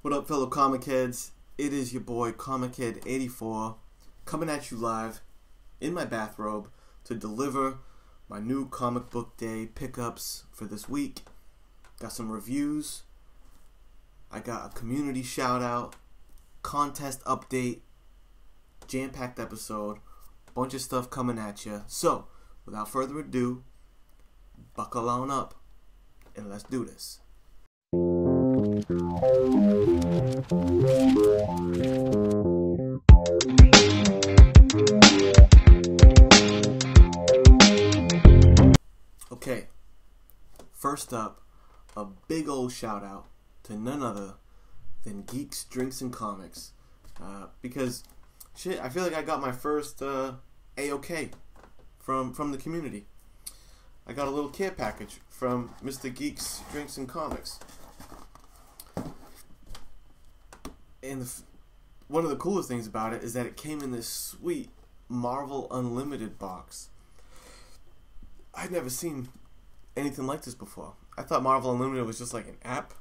What up, fellow comic heads? It is your boy Comic Head 84 coming at you live in my bathrobe to deliver my new comic book day pickups for this week. Got some reviews. I got a community shout out, contest update, jam-packed episode, bunch of stuff coming at you. So, without further ado, buckle on up and let's do this. Okay, first up, a big old shout out to none other than Geeks, Drinks, and Comics. Because, shit, I feel like I got my first AOK from the community. I got a little care package from Mr. Geeks, Drinks, and Comics. And one of the coolest things about it is that it came in this sweet Marvel Unlimited box. I'd never seen anything like this before. I thought Marvel Unlimited was just like an app,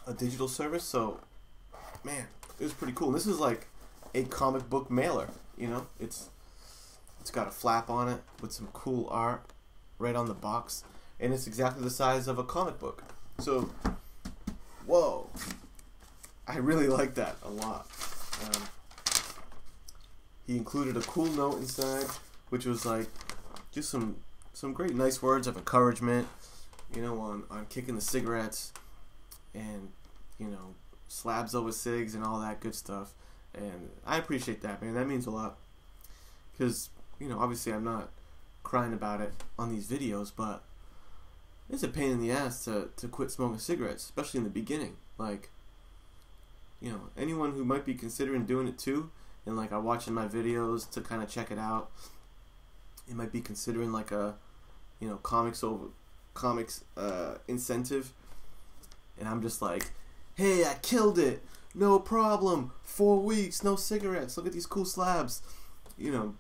a digital service, so, man, it was pretty cool. And this is like a comic book mailer, you know? It's got a flap on it with some cool art right on the box, and it's exactly the size of a comic book. So, whoa. I really like that a lot. He included a cool note inside, which was like just some great nice words of encouragement, you know, on kicking the cigarettes and, you know, slabs over cigs and all that good stuff. And I appreciate that, man. That means a lot. Because, you know, obviously I'm not crying about it on these videos, but it's a pain in the ass to quit smoking cigarettes, especially in the beginning. Like, you know, anyone who might be considering doing it too, and like are watching my videos to kind of check it out, it might be considering like a, you know, comics incentive, and I'm just like, hey, I killed it, no problem, 4 weeks, no cigarettes, look at these cool slabs, you know.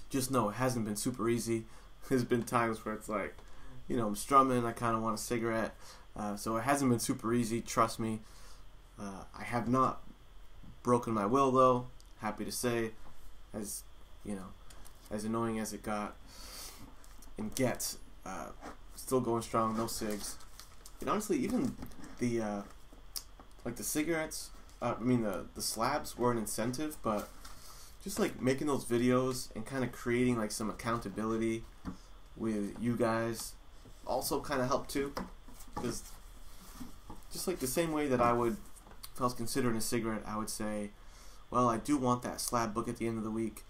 Just know it hasn't been super easy. There's been times where it's like, you know, I'm strumming, I kind of want a cigarette, so it hasn't been super easy, trust me. I have not broken my will, though, happy to say, as, you know, as annoying as it got and gets, still going strong, no cigs. And honestly, even the, like the cigarettes, the slabs were an incentive, but just like making those videos and kind of creating like some accountability with you guys also kind of helped too, because just like the same way that I would, if I was considering a cigarette, I would say, well, I do want that slab book at the end of the week.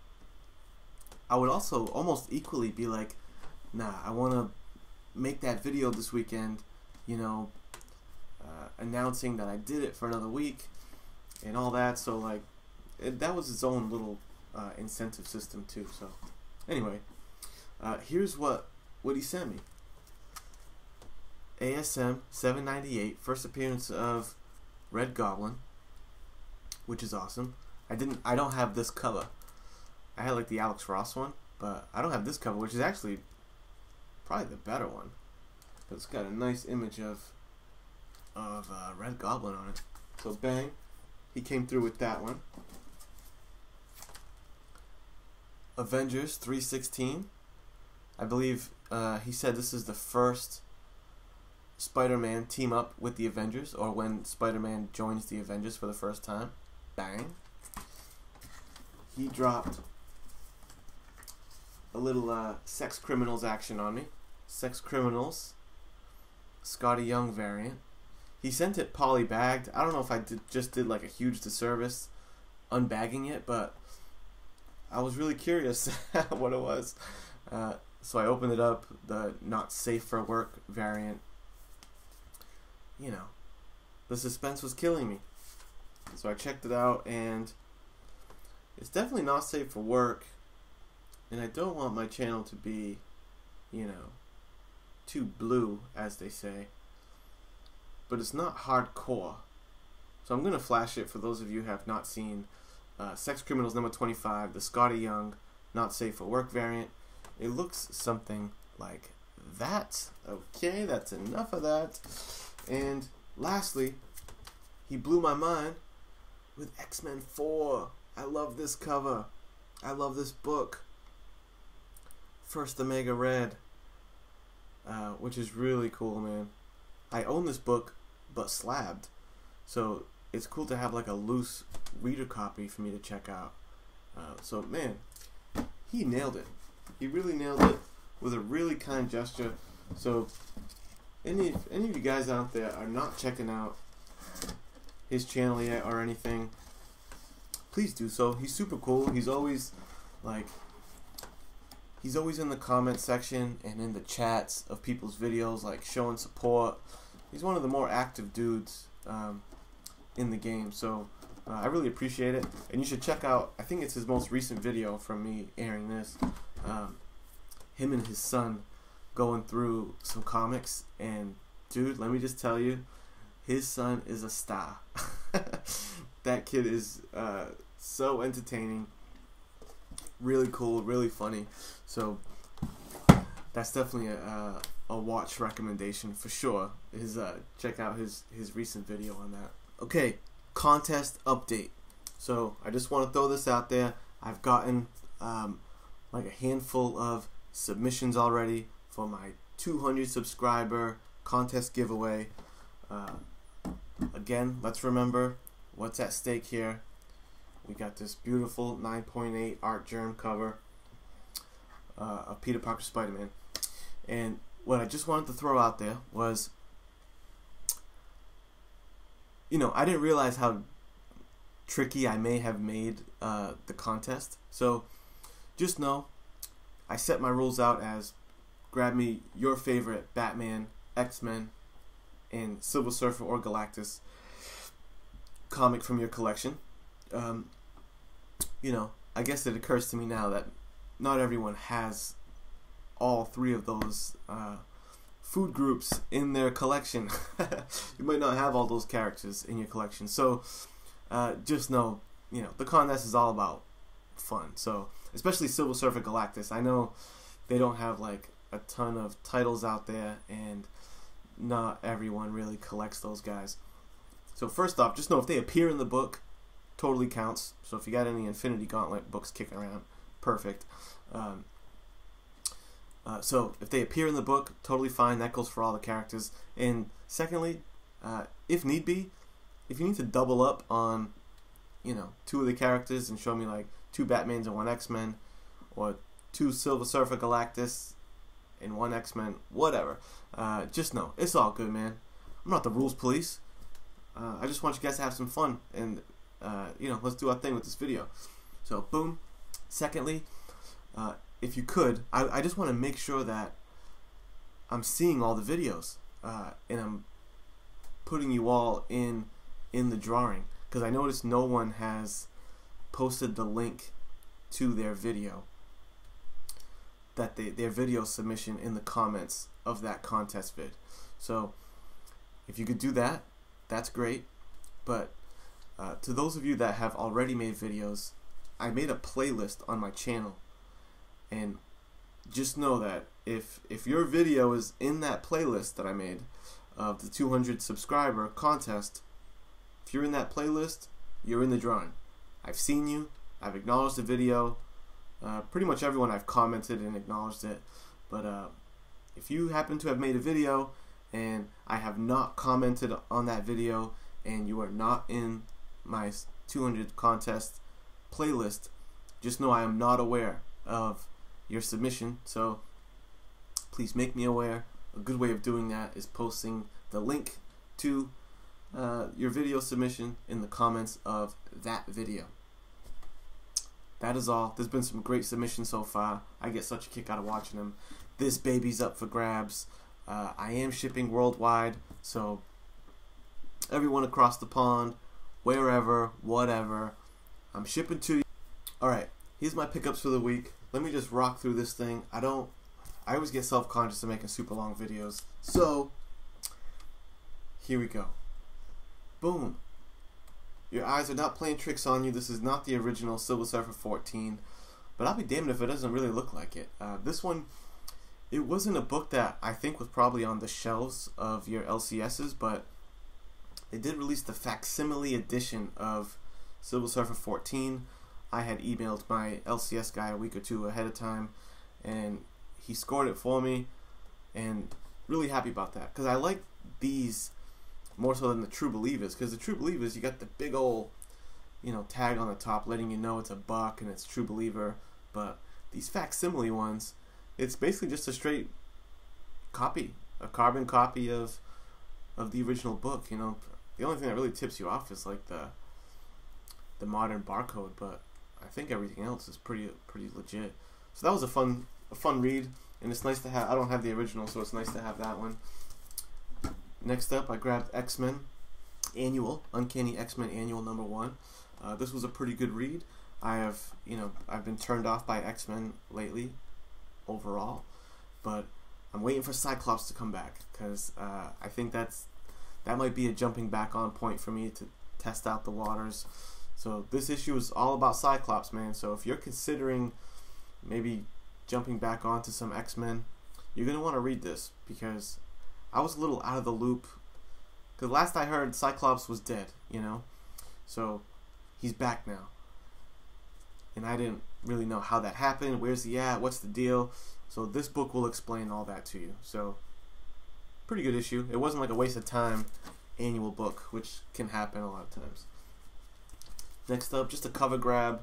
I would also almost equally be like, nah, I want to make that video this weekend, you know, announcing that I did it for another week and all that. So like, that was its own little incentive system too. So anyway, here's what he sent me. ASM 798, first appearance of Red Goblin, which is awesome. I don't have this cover. I had like the Alex Ross one, but I don't have this cover, which is actually probably the better one. But it's got a nice image of Red Goblin on it. So bang, he came through with that one. Avengers 316. I believe he said this is the first Spider-Man team up with the Avengers, or when Spider-Man joins the Avengers for the first time. Bang. He dropped a little Sex Criminals action on me. Sex Criminals, Scotty Young variant. He sent it poly-bagged. I don't know if I just did like a huge disservice unbagging it, but I was really curious what it was. So I opened it up, the not safe for work variant. You know, the suspense was killing me. So I checked it out, and it's definitely not safe for work. And I don't want my channel to be, you know, too blue, as they say. But it's not hardcore. So I'm going to flash it for those of you who have not seen Sex Criminals number 25, the Scotty Young not safe for work variant. It looks something like that. Okay, that's enough of that. And lastly, he blew my mind with X-Men 4. I love this cover. I love this book. First Omega Red, which is really cool, man. I own this book, but slabbed, so it's cool to have like a loose reader copy for me to check out. So man, he nailed it. He really nailed it with a really kind gesture. So any of you guys out there are not checking out his channel yet or anything, please do so. He's super cool. He's always in the comment section and in the chats of people's videos, like showing support. He's one of the more active dudes in the game, so I really appreciate it. And you should check out, I think it's his most recent video from me airing this, him and his son going through some comics. And dude, let me just tell you, his son is a star. That kid is so entertaining, really cool, really funny. So that's definitely a watch recommendation for sure. Check out his recent video on that. Okay, contest update. So I just want to throw this out there. I've gotten like a handful of submissions already for my 200 subscriber contest giveaway. Again, let's remember what's at stake here. We got this beautiful 9.8 art germ cover of Peter Parker Spider-Man. And what I just wanted to throw out there was, I didn't realize how tricky I may have made the contest. So just know, I set my rules out as grab me your favorite Batman, X-Men, and Silver Surfer or Galactus comic from your collection. I guess it occurs to me now that not everyone has all three of those food groups in their collection. You might not have all those characters in your collection. So just know, the contest is all about fun. So especially Silver Surfer Galactus. I know they don't have like a ton of titles out there, and not everyone really collects those guys. So first off, just know if they appear in the book, totally counts. So if you got any Infinity Gauntlet books kicking around, perfect. So if they appear in the book, totally fine. That goes for all the characters. And secondly, if need be, if you need to double up on, two of the characters and show me like 2 Batmans and 1 X-Men, or 2 Silver Surfer Galactus and 1 X-Men, whatever. Just know, it's all good, man. I'm not the rules police. I just want you guys to have some fun, and let's do our thing with this video. So boom. Secondly, if you could, I just want to make sure that I'm seeing all the videos, and I'm putting you all in the drawing, because I noticed no one has posted the link to their video, their video submission in the comments of that contest vid. So if you could do that, that's great. But to those of you that have already made videos, I made a playlist on my channel, and just know that if your video is in that playlist that I made of the 200 subscriber contest, if you're in that playlist, you're in the drawing. I've seen you, I've acknowledged the video. Pretty much everyone I've commented and acknowledged it. But if you happen to have made a video and I have not commented on that video, and you are not in my 200 contest playlist, just know I am not aware of your submission. So please make me aware. A good way of doing that is posting the link to your video submission in the comments of that video. That is all. There's been some great submissions so far. I get such a kick out of watching them. This baby's up for grabs. I am shipping worldwide, so everyone across the pond, wherever, whatever, I'm shipping to you. Alright, here's my pickups for the week. Let me just rock through this thing. I always get self-conscious of making super long videos. So, here we go. Boom. Your eyes are not playing tricks on you. This is not the original Silver Surfer 14, but I'll be damned if it doesn't really look like it. This one, it wasn't a book that I think was probably on the shelves of your LCSs, but they did release the facsimile edition of Silver Surfer 14. I had emailed my LCS guy a week or two ahead of time, and he scored it for me, and really happy about that, because I like these more so than the True Believers, because the True Believers, you got the big old, tag on the top letting you know it's a buck and it's True Believer, but these facsimile ones, it's basically just a straight copy, a carbon copy of the original book. The only thing that really tips you off is like the modern barcode, but I think everything else is pretty legit. So that was a fun read, and it's nice to have. I don't have the original, so it's nice to have that one. Next up, I grabbed X-Men Annual, Uncanny X-Men Annual #1. This was a pretty good read. I've been turned off by X-Men lately, overall, but I'm waiting for Cyclops to come back, because I think that might be a jumping back on point for me to test out the waters. So this issue is all about Cyclops, man. So if you're considering maybe jumping back onto some X-Men, you're going to want to read this, because I was a little out of the loop. Because last I heard, Cyclops was dead, So he's back now. And I didn't really know how that happened. Where's he at? What's the deal? So this book will explain all that to you. So pretty good issue. It wasn't like a waste of time annual book, which can happen a lot of times. Next up, just a cover grab,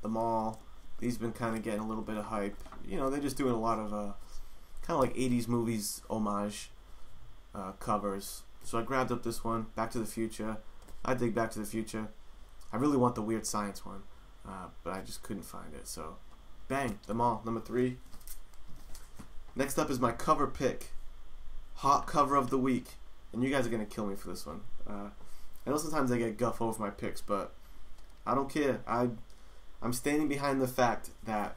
The Mall. These been kind of getting a little bit of hype. They're just doing a lot of kind of like 80s movies homage covers. So I grabbed up this one, Back to the Future. I dig Back to the Future. I really want the Weird Science one, but I just couldn't find it. So, bang, The Mall, #3. Next up is my cover pick, hot cover of the week, and you guys are gonna kill me for this one. I know sometimes I get guff over my picks, but I don't care. I'm standing behind the fact that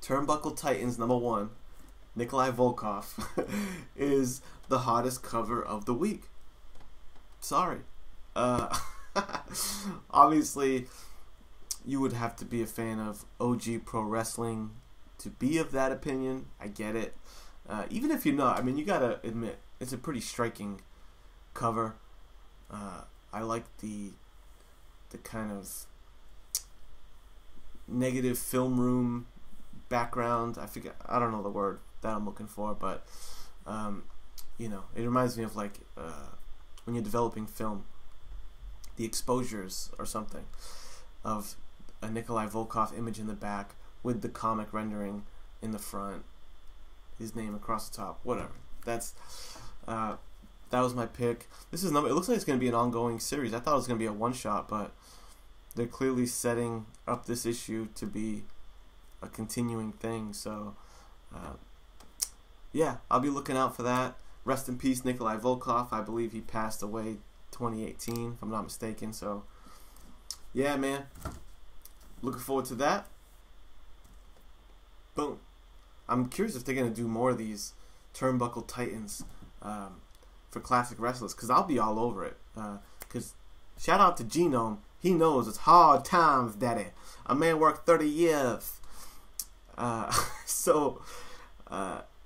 Turnbuckle Titans #1, Nikolai Volkov, is the hottest cover of the week. Sorry. Obviously, you would have to be a fan of OG Pro Wrestling to be of that opinion. I get it. Even if you're not, you gotta admit, it's a pretty striking cover. I like the kind of negative film room background. I don't know the word that I'm looking for, but it reminds me of like when you're developing film, the exposures or something of a Nikolai Volkov image in the back with the comic rendering in the front, his name across the top, whatever. That was my pick. It looks like it's going to be an ongoing series. I thought it was going to be a one-shot, but they're clearly setting up this issue to be a continuing thing. So, yeah, I'll be looking out for that. Rest in peace, Nikolai Volkov. I believe he passed away 2018, if I'm not mistaken. So, yeah, man. Looking forward to that. Boom. I'm curious if they're going to do more of these Turnbuckle Titans for classic wrestlers, because I'll be all over it. Because shout out to Genome. He knows it's hard times, daddy. A man worked 30 years. So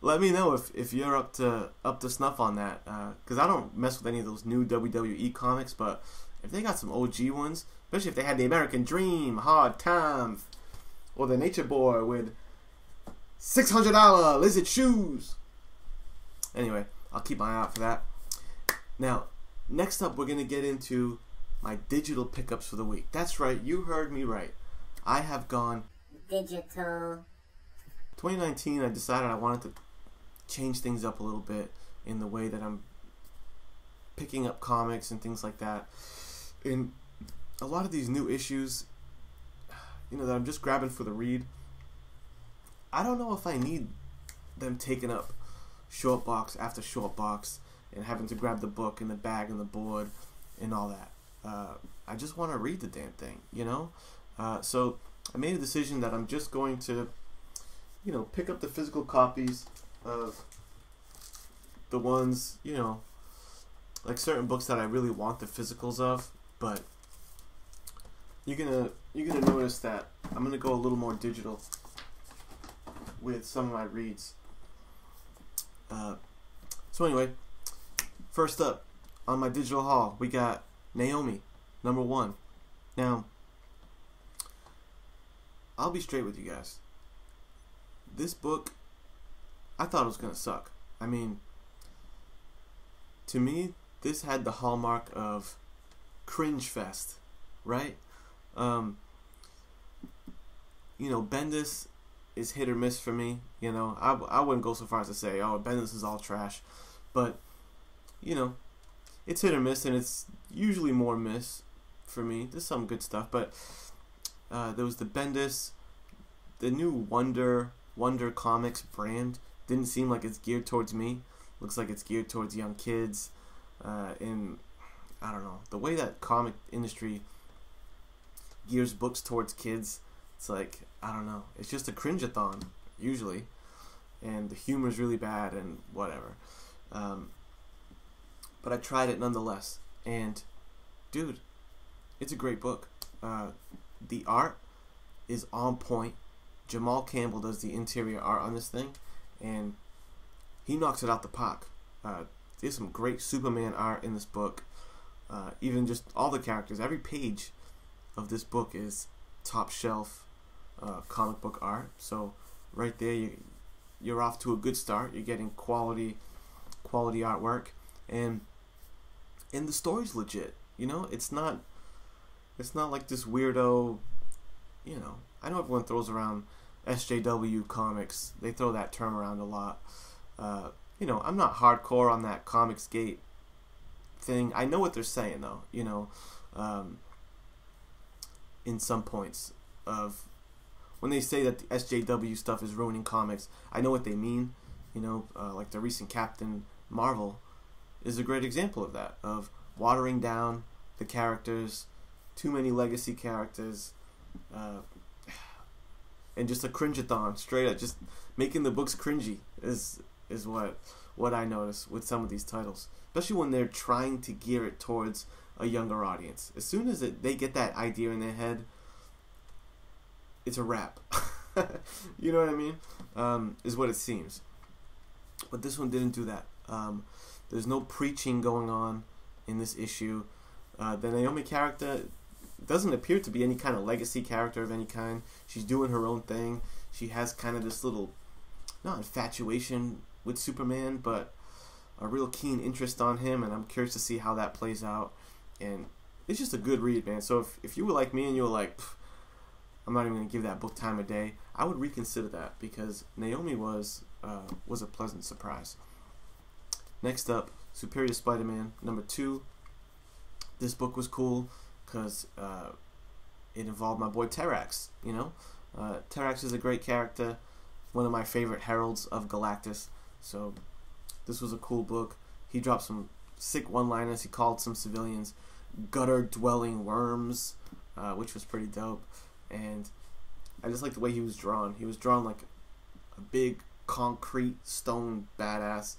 let me know if you're up to snuff on that. Because I don't mess with any of those new WWE comics, but if they got some OG ones, especially if they had the American Dream, Hard Times, or the Nature Boy with $600 lizard shoes. Anyway, I'll keep my eye out for that. Now, next up, we're going to get into my digital pickups for the week. That's right, you heard me right. I have gone digital. 2019, I decided I wanted to change things up a little bit in the way that I'm picking up comics and things like that. And a lot of these new issues, that I'm just grabbing for the read, I don't know if I need them taking up short box after short box and having to grab the book and the bag and the board and all that. I just want to read the damn thing, So I made a decision that I'm just going to, pick up the physical copies of the ones, like certain books that I really want the physicals of. But you're gonna notice that I'm gonna go a little more digital with some of my reads. So anyway, first up, on my digital haul, we got Naomi, #1. Now, I'll be straight with you guys. This book, I thought it was going to suck. I mean, to me, this had the hallmark of cringe fest, right? Bendis is hit or miss for me. I wouldn't go so far as to say, oh, Bendis is all trash. But, it's hit or miss, and it's usually more miss for me. There's some good stuff, but there was the Bendis, the new Wonder Comics brand didn't seem like it's geared towards me. Looks like it's geared towards young kids. And I don't know, the way that comic industry gears books towards kids, it's like, I don't know, it's just a cringe-a-thon usually, and the humor's really bad and whatever. But I tried it nonetheless, and dude, it's a great book. The art is on point. Jamal Campbell does the interior art on this thing, and he knocks it out the park. There's some great Superman art in this book. Even just all the characters, every page of this book is top shelf comic book art. So right there, you're off to a good start. You're getting quality artwork, and the story's legit. It's not like this weirdo. I know everyone throws around SJW comics. They throw that term around a lot. I'm not hardcore on that Comics Gate thing. I know what they're saying though. In some points of when they say that the SJW stuff is ruining comics, I know what they mean. Like the recent Captain Marvel is a great example of that, of watering down the characters, too many legacy characters, and just a cringe-a-thon, straight up, just making the books cringy is what I notice with some of these titles, especially when they're trying to gear it towards a younger audience. As soon as they get that idea in their head, it's a wrap. You know what I mean? Is what it seems. But this one didn't do that. There's no preaching going on in this issue. The Naomi character doesn't appear to be any kind of legacy character of any kind. She's doing her own thing. She has kind of this little, not infatuation with Superman, but a real keen interest on him, and I'm curious to see how that plays out. And it's just a good read, man. So if you were like me and you were like, I'm not even going to give that book time of day, I would reconsider that, because Naomi was a pleasant surprise. Next up, Superior Spider-Man #2. This book was cool because it involved my boy Terrax. Terrax is a great character, one of my favorite heralds of Galactus. So this was a cool book. He dropped some sick one-liners. He called some civilians gutter-dwelling worms, which was pretty dope. And I just like the way he was drawn. He was drawn like a big concrete stone badass.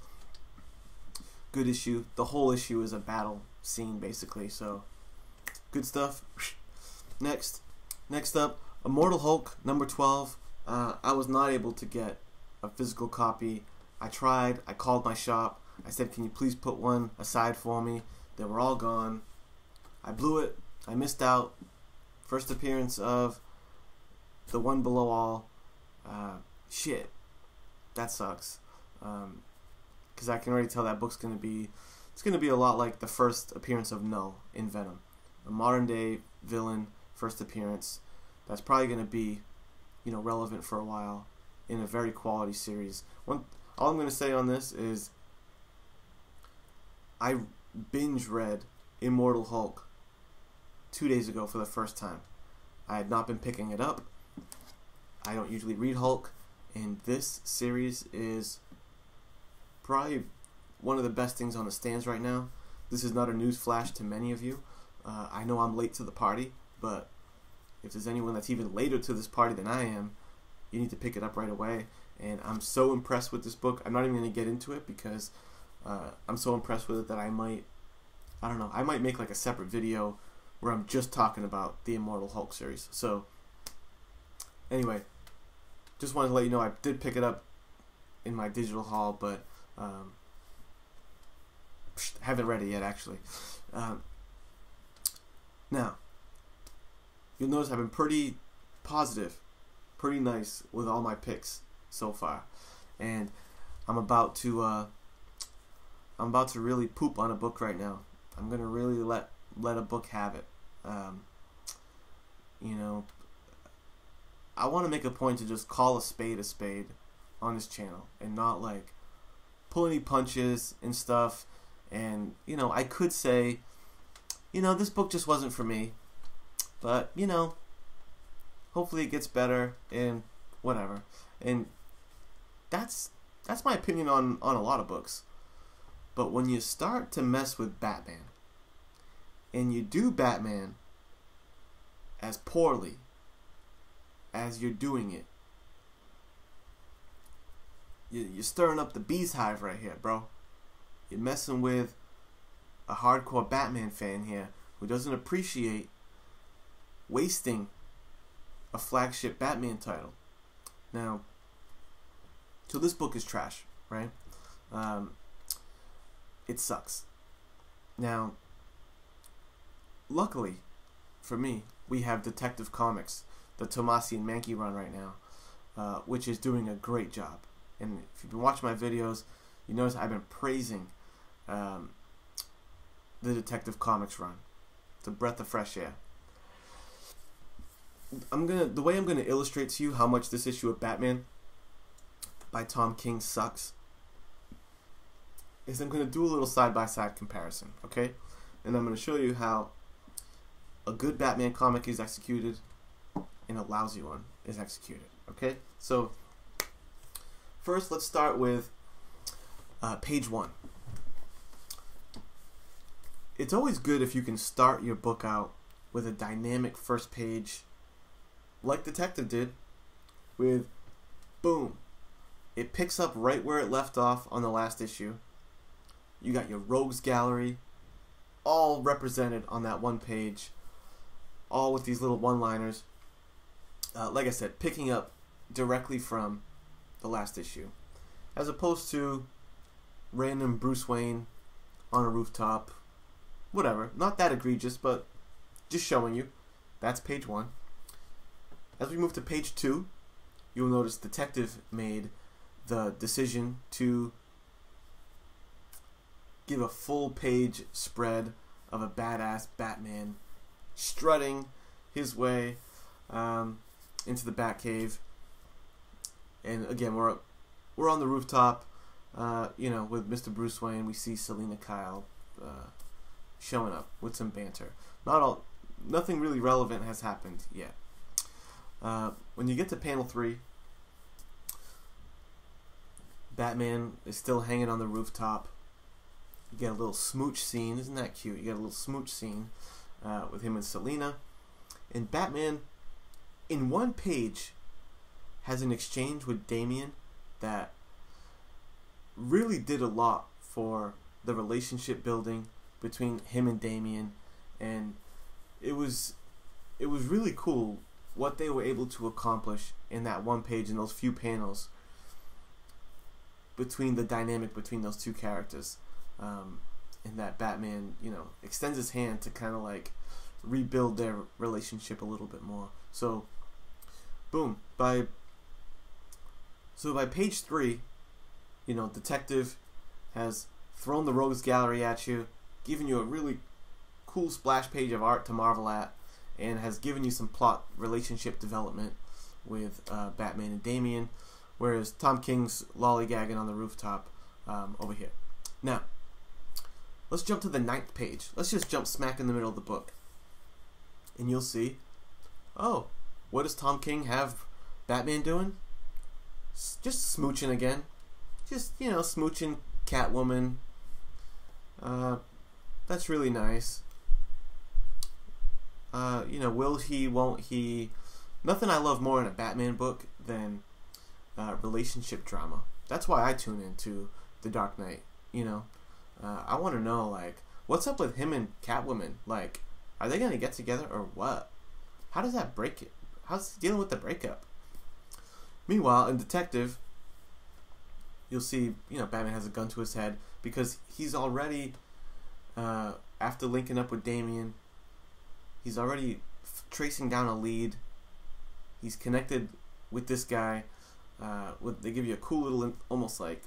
Good issue. The whole issue is a battle scene basically. So good stuff. Next up, Immortal Hulk #12. I was not able to get a physical copy. I tried. I called my shop. I said, can you please put one aside for me? They were all gone. I blew it. I missed out. First appearance of the One Below All. Shit. That sucks. Because I can already tell that book's going to be... It's going to be a lot like the first appearance of Null in Venom. A modern day villain, first appearance. That's probably going to be, relevant for a while in a very quality series. All I'm going to say on this is I binge read Immortal Hulk 2 days ago for the first time. I had not been picking it up. I don't usually read Hulk, and this series is probably one of the best things on the stands right now. This is not a news flash to many of you. I know I'm late to the party, but if there's anyone that's even later to this party than I am, you need to pick it up right away. And I'm so impressed with this book. I'm not even going to get into it because I'm so impressed with it that I might make like a separate video where I'm just talking about the Immortal Hulk series. So anyway, just wanted to let you know I did pick it up in my digital haul, but haven't read it yet, actually. Now, you'll notice I've been pretty positive, pretty nice with all my picks so far, and I'm about to really poop on a book right now. I'm gonna really let a book have it. You know, I want to make a point to just call a spade on this channel and not like pull any punches and stuff. And you know, I could say, you know, this book just wasn't for me, but you know, hopefully it gets better and whatever. And that's my opinion on a lot of books. But when you start to mess with Batman and you do Batman as poorly as you're doing it, you're stirring up the bee's hive right here, bro. You're messing with a hardcore Batman fan here who doesn't appreciate wasting a flagship Batman title. Now, so this book is trash, right? It sucks. Now, luckily for me, we have Detective Comics, the Tomasi and Mankey run right now, which is doing a great job. And if you've been watching my videos, you notice I've been praising the Detective Comics run. It's a breath of fresh air. The way I'm gonna illustrate to you how much this issue of Batman by Tom King sucks is I'm gonna do a little side-by-side comparison, okay? And I'm gonna show you how a good Batman comic is executed and a lousy one is executed, okay? So first, let's start with page 1. It's always good if you can start your book out with a dynamic first page like Detective did, with boom, it picks up right where it left off on the last issue. You got your rogues gallery all represented on that one page, all with these little one-liners, like I said, picking up directly from the last issue, as opposed to random Bruce Wayne on a rooftop, whatever. Not that egregious, but just showing you. That's page 1. As we move to page 2, you'll notice Detective made the decision to give a full page spread of a badass Batman strutting his way into the Batcave. And again, we're on the rooftop, you know, with Mr. Bruce Wayne. We see Selina Kyle showing up with some banter. Nothing really relevant has happened yet. When you get to panel 3, Batman is still hanging on the rooftop. You get a little smooch scene. Isn't that cute? You get a little smooch scene with him and Selina. And Batman, in one page, has an exchange with Damian that really did a lot for the relationship building between him and Damian. And it was really cool what they were able to accomplish in that one page, in those few panels, between the dynamic between those two characters. And that Batman, you know, extends his hand to kind of like rebuild their relationship a little bit more. So, boom. By page 3, you know, Detective has thrown the Rogues Gallery at you, given you a really cool splash page of art to marvel at, and has given you some plot relationship development with Batman and Damian, whereas Tom King's lollygagging on the rooftop over here. Now, let's jump to the 9th page. Let's just jump smack in the middle of the book. And you'll see, oh, what does Tom King have Batman doing? Just smooching again. Just, you know, smooching Catwoman. That's really nice. You know, will he, won't he? Nothing I love more in a Batman book than relationship drama. That's why I tune into The Dark Knight, you know. I want to know, like, what's up with him and Catwoman? Like, are they going to get together or what? How does that break it? How's he dealing with the breakup? Meanwhile, in Detective, you'll see, you know, Batman has a gun to his head because he's already after linking up with Damian, he's already tracing down a lead. He's connected with this guy. They give you a cool little, almost like,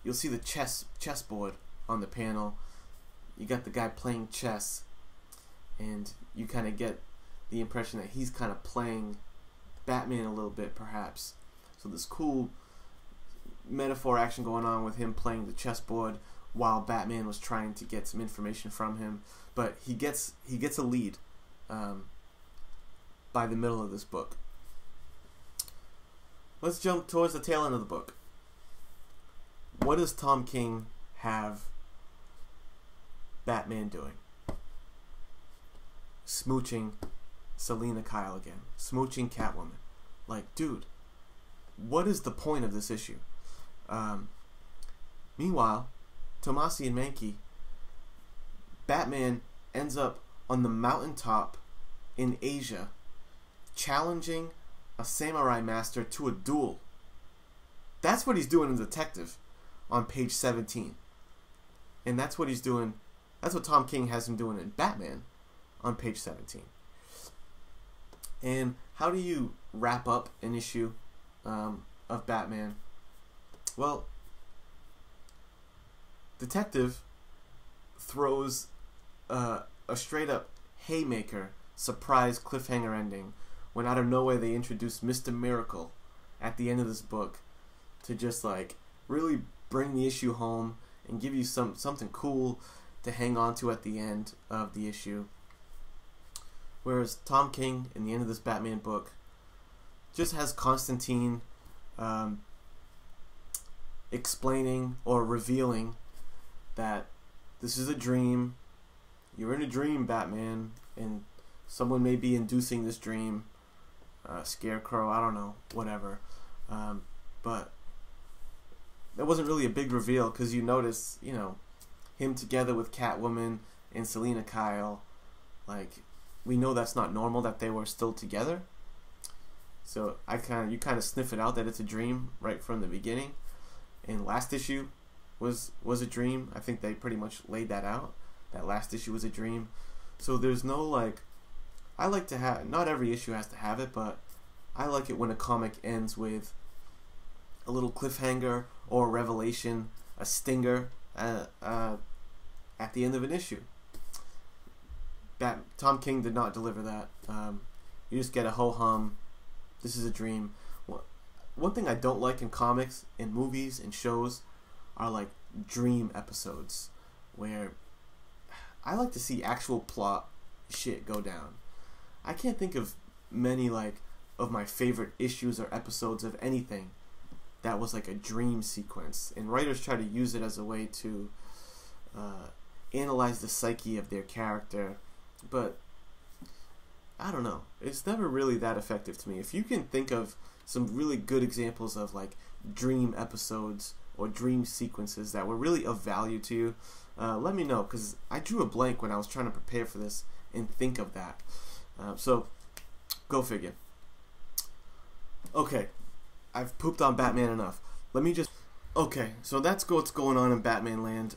you'll see the chessboard on the panel. You got the guy playing chess, and you kind of get the impression that he's kind of playing Batman a little bit, perhaps. So this cool metaphor action going on with him playing the chessboard while Batman was trying to get some information from him. But he gets a lead by the middle of this book. Let's jump towards the tail end of the book. What does Tom King have Batman doing? Smooching Selina Kyle again. Smooching Catwoman. Like, dude, what is the point of this issue? Meanwhile, Tomasi and Mankey, Batman ends up on the mountaintop in Asia challenging a samurai master to a duel. That's what he's doing in Detective on page 17. And that's what he's doing, that's what Tom King has him doing in Batman on page 17. And how do you wrap up an issue of Batman? Well, Detective throws a straight up haymaker surprise cliffhanger ending when out of nowhere they introduce Mr. Miracle at the end of this book to just like really bring the issue home and give you something cool to hang on to at the end of the issue. Whereas Tom King, in the end of this Batman book, just has Constantine explaining or revealing that this is a dream. You're in a dream, Batman, and someone may be inducing this dream. Scarecrow, I don't know, whatever. But that wasn't really a big reveal because you notice, you know, him together with Catwoman and Selina Kyle. Like, we know that's not normal that they were still together. So you kind of sniff it out that it's a dream right from the beginning. And last issue was a dream. I think they pretty much laid that out. That last issue was a dream. So there's no like, I like to have, not every issue has to have it, but I like it when a comic ends with a little cliffhanger or a revelation, a stinger at the end of an issue. Tom King did not deliver that. You just get a ho-hum, this is a dream. One thing I don't like in comics, in movies, and shows are like dream episodes where I like to see actual plot shit go down. I can't think of many like of my favorite issues or episodes of anything that was like a dream sequence, and writers try to use it as a way to analyze the psyche of their character, but I don't know, it's never really that effective to me. If you can think of some really good examples of like dream episodes or dream sequences that were really of value to you, let me know, because I drew a blank when I was trying to prepare for this and think of that. So go figure. Okay, I've pooped on Batman enough. Let me just... Okay, so that's what's going on in Batman land.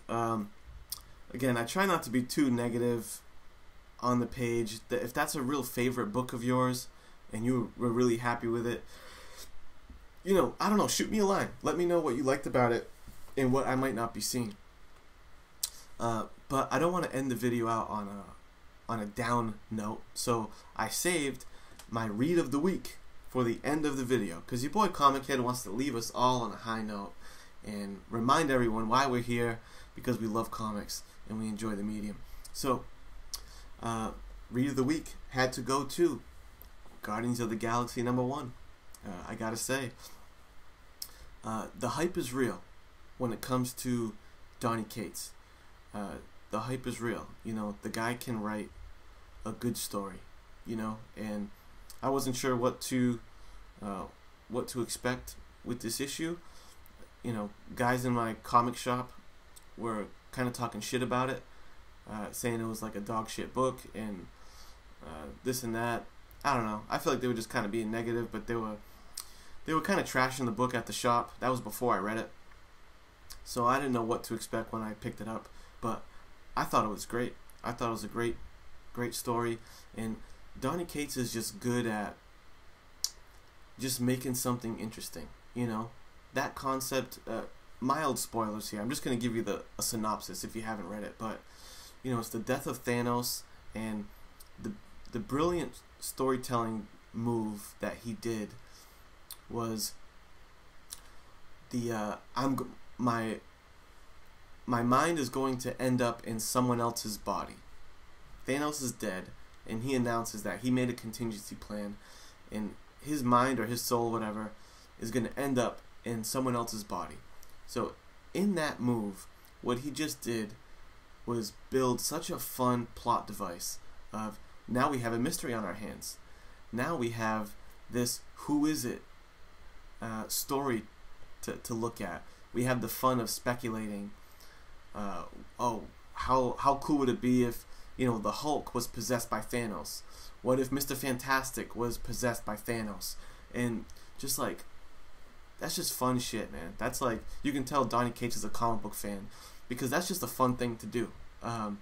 Again, I try not to be too negative on the page. If that's a real favorite book of yours and you were really happy with it, you know, I don't know, shoot me a line. Let me know what you liked about it and what I might not be seeing. But I don't want to end the video out on a down note, so I saved my read of the week for the end of the video, because your boy Comic Head wants to leave us all on a high note and remind everyone why we're here, because we love comics and we enjoy the medium. So read of the week had to go to Guardians of the Galaxy #1. I gotta say, the hype is real when it comes to Donny Cates. The hype is real. You know, the guy can write a good story, you know, and I wasn't sure what to expect with this issue. You know, guys in my comic shop were kind of talking shit about it, saying it was like a dog shit book and this and that. I don't know. I feel like they were just kind of being negative, but they were kind of trashing the book at the shop. That was before I read it, so I didn't know what to expect when I picked it up. But I thought it was great. I thought it was a great story, and Donny Cates is just good at just making something interesting. You know, that concept. Mild spoilers here. I'm just gonna give you a synopsis if you haven't read it, but you know, it's the death of Thanos, and the brilliant storytelling move that he did was my mind is going to end up in someone else's body. Thanos is dead, and he announces that he made a contingency plan, and his mind or his soul, whatever, is going to end up in someone else's body. So in that move, what he just did was build such a fun plot device of, now we have a mystery on our hands. Now we have this who is it story to look at. We have the fun of speculating. Oh, how cool would it be if, you know, the Hulk was possessed by Thanos? What if Mr. Fantastic was possessed by Thanos? And just like, that's just fun shit, man. That's like, you can tell Donny Cates is a comic book fan, because that's just a fun thing to do, and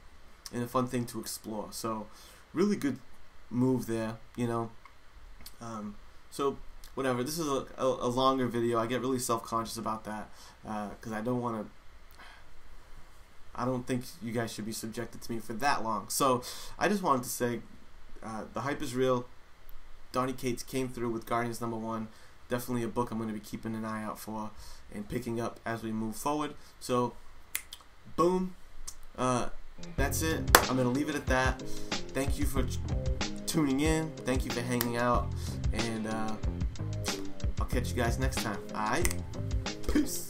a fun thing to explore. So really good move there, you know. So whatever, this is a longer video. I get really self-conscious about that, because I don't think you guys should be subjected to me for that long. So I just wanted to say, the hype is real. Donny Cates came through with Guardians #1. Definitely a book I'm going to be keeping an eye out for and picking up as we move forward. So, boom. That's it. I'm going to leave it at that. Thank you for tuning in. Thank you for hanging out. And I'll catch you guys next time. Alright? Peace.